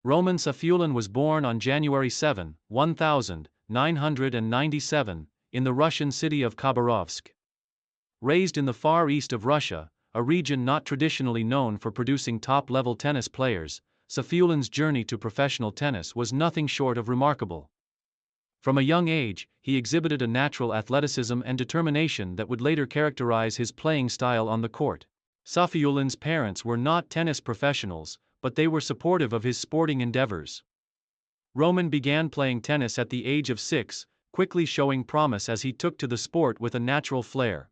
Roman Safiullin was born on January 7, 1997, in the Russian city of Khabarovsk. Raised in the far east of Russia, a region not traditionally known for producing top-level tennis players, Safiullin's journey to professional tennis was nothing short of remarkable. From a young age, he exhibited a natural athleticism and determination that would later characterize his playing style on the court. Safiullin's parents were not tennis professionals, but they were supportive of his sporting endeavors. Roman began playing tennis at the age of 6, quickly showing promise as he took to the sport with a natural flair.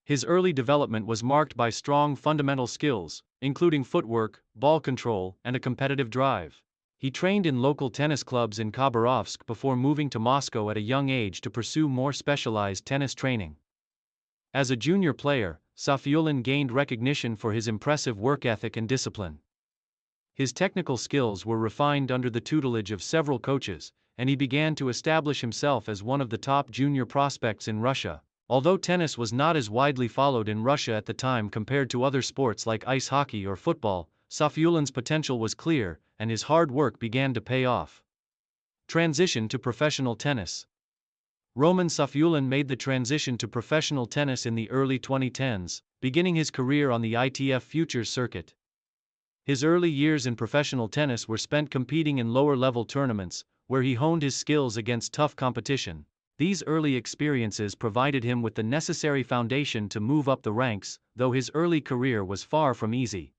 His early development was marked by strong fundamental skills, including footwork, ball control, and a competitive drive. He trained in local tennis clubs in Khabarovsk before moving to Moscow at a young age to pursue more specialized tennis training. As a junior player, Safiullin gained recognition for his impressive work ethic and discipline. His technical skills were refined under the tutelage of several coaches, and he began to establish himself as one of the top junior prospects in Russia. Although tennis was not as widely followed in Russia at the time compared to other sports like ice hockey or football, Safiullin's potential was clear, and his hard work began to pay off. Transition to professional tennis. Roman Safiullin made the transition to professional tennis in the early 2010s, beginning his career on the ITF Futures circuit. His early years in professional tennis were spent competing in lower-level tournaments, where he honed his skills against tough competition. These early experiences provided him with the necessary foundation to move up the ranks, though his early career was far from easy.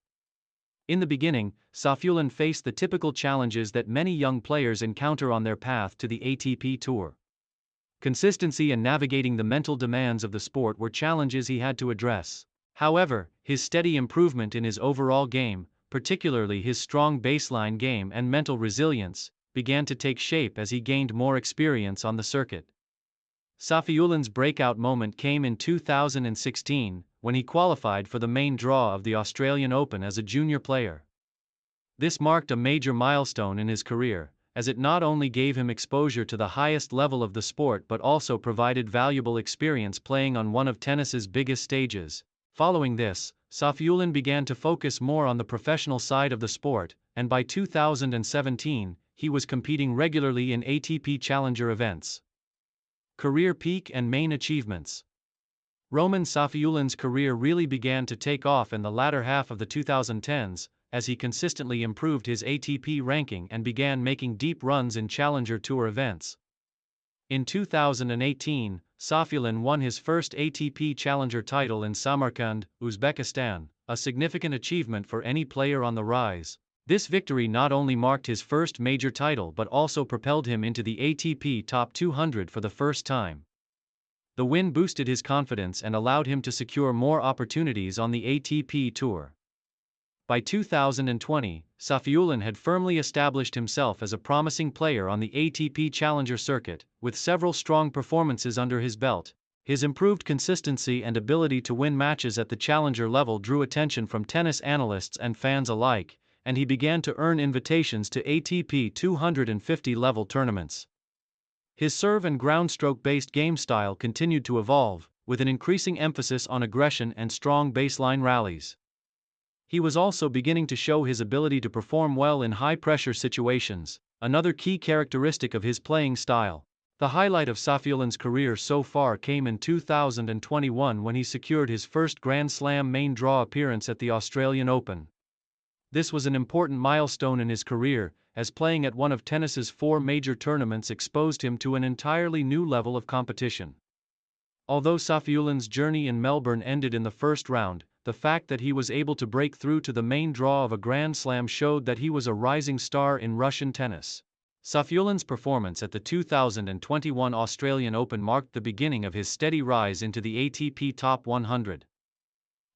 In the beginning, Safiullin faced the typical challenges that many young players encounter on their path to the ATP Tour. Consistency and navigating the mental demands of the sport were challenges he had to address. However, his steady improvement in his overall game, particularly his strong baseline game and mental resilience, began to take shape as he gained more experience on the circuit. Safiullin's breakout moment came in 2016, when he qualified for the main draw of the Australian Open as a junior player. This marked a major milestone in his career, as it not only gave him exposure to the highest level of the sport but also provided valuable experience playing on one of tennis's biggest stages. Following this, Safiullin began to focus more on the professional side of the sport, and by 2017, he was competing regularly in ATP Challenger events. Career peak and main achievements. Roman Safiullin's career really began to take off in the latter half of the 2010s, as he consistently improved his ATP ranking and began making deep runs in Challenger Tour events. In 2018, Safiullin won his first ATP Challenger title in Samarkand, Uzbekistan, a significant achievement for any player on the rise. This victory not only marked his first major title but also propelled him into the ATP Top 200 for the first time. The win boosted his confidence and allowed him to secure more opportunities on the ATP Tour. By 2020, Safiullin had firmly established himself as a promising player on the ATP Challenger circuit, with several strong performances under his belt. His improved consistency and ability to win matches at the challenger level drew attention from tennis analysts and fans alike, and he began to earn invitations to ATP 250-level tournaments. His serve and groundstroke-based game style continued to evolve, with an increasing emphasis on aggression and strong baseline rallies. He was also beginning to show his ability to perform well in high-pressure situations, another key characteristic of his playing style. The highlight of Safiullin's career so far came in 2021 when he secured his first Grand Slam main draw appearance at the Australian Open. This was an important milestone in his career, as playing at one of tennis's 4 major tournaments exposed him to an entirely new level of competition. Although Safiullin's journey in Melbourne ended in the first round, the fact that he was able to break through to the main draw of a Grand Slam showed that he was a rising star in Russian tennis. Safiullin's performance at the 2021 Australian Open marked the beginning of his steady rise into the ATP Top 100.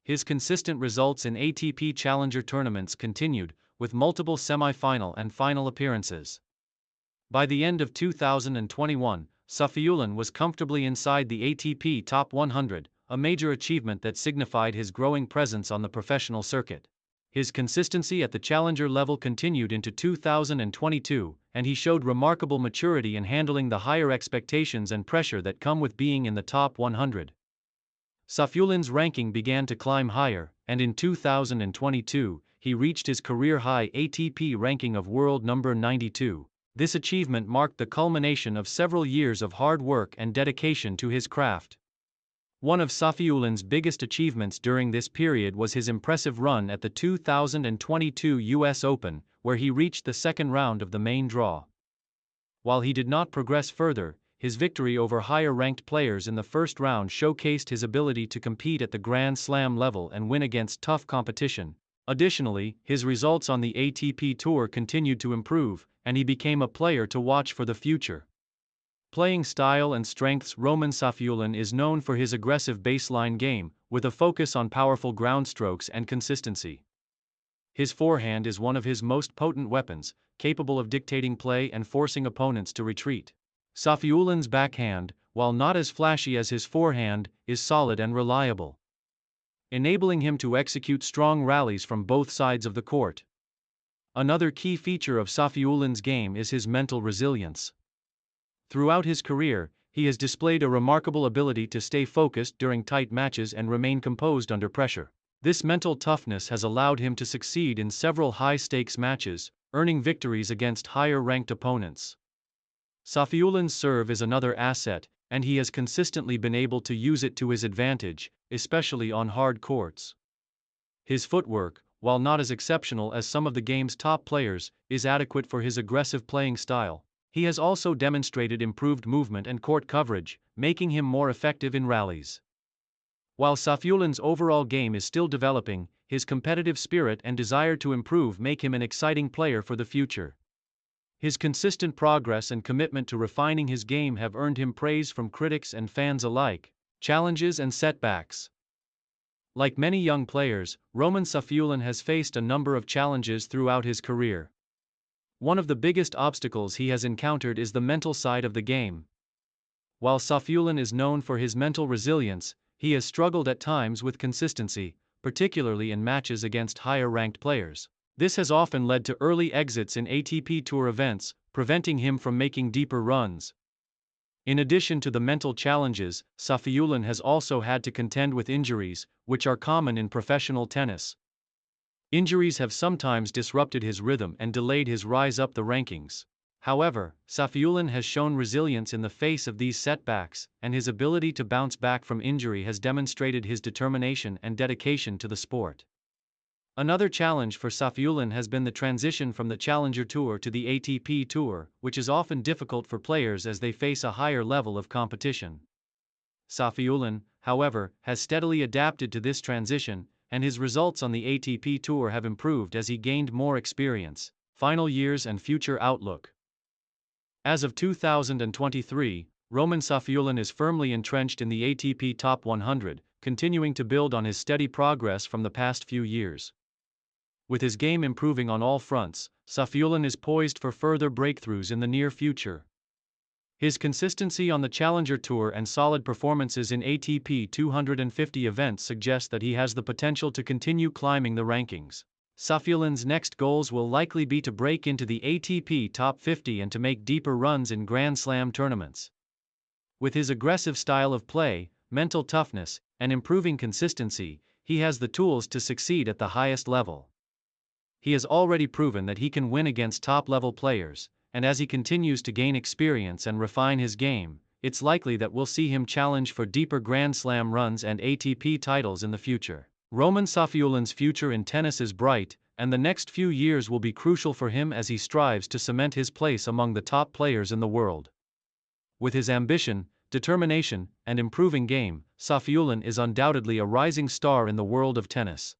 His consistent results in ATP Challenger tournaments continued, with multiple semi-final and final appearances. By the end of 2021, Safiullin was comfortably inside the ATP Top 100, a major achievement that signified his growing presence on the professional circuit. His consistency at the challenger level continued into 2022, and he showed remarkable maturity in handling the higher expectations and pressure that come with being in the top 100. Safiullin's ranking began to climb higher, and in 2022, he reached his career-high ATP ranking of world number 92. This achievement marked the culmination of several years of hard work and dedication to his craft. One of Safiullin's biggest achievements during this period was his impressive run at the 2022 US Open, where he reached the second round of the main draw. While he did not progress further, his victory over higher-ranked players in the first round showcased his ability to compete at the Grand Slam level and win against tough competition. Additionally, his results on the ATP Tour continued to improve, and he became a player to watch for the future. Playing style and strengths. Roman Safiullin is known for his aggressive baseline game, with a focus on powerful ground strokes and consistency. His forehand is one of his most potent weapons, capable of dictating play and forcing opponents to retreat. Safiullin's backhand, while not as flashy as his forehand, is solid and reliable, enabling him to execute strong rallies from both sides of the court. Another key feature of Safiullin's game is his mental resilience. Throughout his career, he has displayed a remarkable ability to stay focused during tight matches and remain composed under pressure. This mental toughness has allowed him to succeed in several high-stakes matches, earning victories against higher-ranked opponents. Safiullin's serve is another asset, and he has consistently been able to use it to his advantage, especially on hard courts. His footwork, while not as exceptional as some of the game's top players, is adequate for his aggressive playing style. He has also demonstrated improved movement and court coverage, making him more effective in rallies. While Safiullin's overall game is still developing, his competitive spirit and desire to improve make him an exciting player for the future. His consistent progress and commitment to refining his game have earned him praise from critics and fans alike. Challenges and setbacks. Like many young players, Roman Safiullin has faced a number of challenges throughout his career. One of the biggest obstacles he has encountered is the mental side of the game. While Safiullin is known for his mental resilience, he has struggled at times with consistency, particularly in matches against higher-ranked players. This has often led to early exits in ATP Tour events, preventing him from making deeper runs. In addition to the mental challenges, Safiullin has also had to contend with injuries, which are common in professional tennis. Injuries have sometimes disrupted his rhythm and delayed his rise up the rankings. However, Safiullin has shown resilience in the face of these setbacks, and his ability to bounce back from injury has demonstrated his determination and dedication to the sport. Another challenge for Safiullin has been the transition from the Challenger Tour to the ATP Tour, which is often difficult for players as they face a higher level of competition. Safiullin, however, has steadily adapted to this transition, and his results on the ATP Tour have improved as he gained more experience. Final years and future outlook. As of 2023, Roman Safiullin is firmly entrenched in the ATP Top 100, continuing to build on his steady progress from the past few years. With his game improving on all fronts, Safiullin is poised for further breakthroughs in the near future. His consistency on the Challenger Tour and solid performances in ATP 250 events suggest that he has the potential to continue climbing the rankings. Safiullin's next goals will likely be to break into the ATP Top 50 and to make deeper runs in Grand Slam tournaments. With his aggressive style of play, mental toughness, and improving consistency, he has the tools to succeed at the highest level. He has already proven that he can win against top-level players, and as he continues to gain experience and refine his game, it's likely that we'll see him challenge for deeper Grand Slam runs and ATP titles in the future. Roman Safiullin's future in tennis is bright, and the next few years will be crucial for him as he strives to cement his place among the top players in the world. With his ambition, determination, and improving game, Safiullin is undoubtedly a rising star in the world of tennis.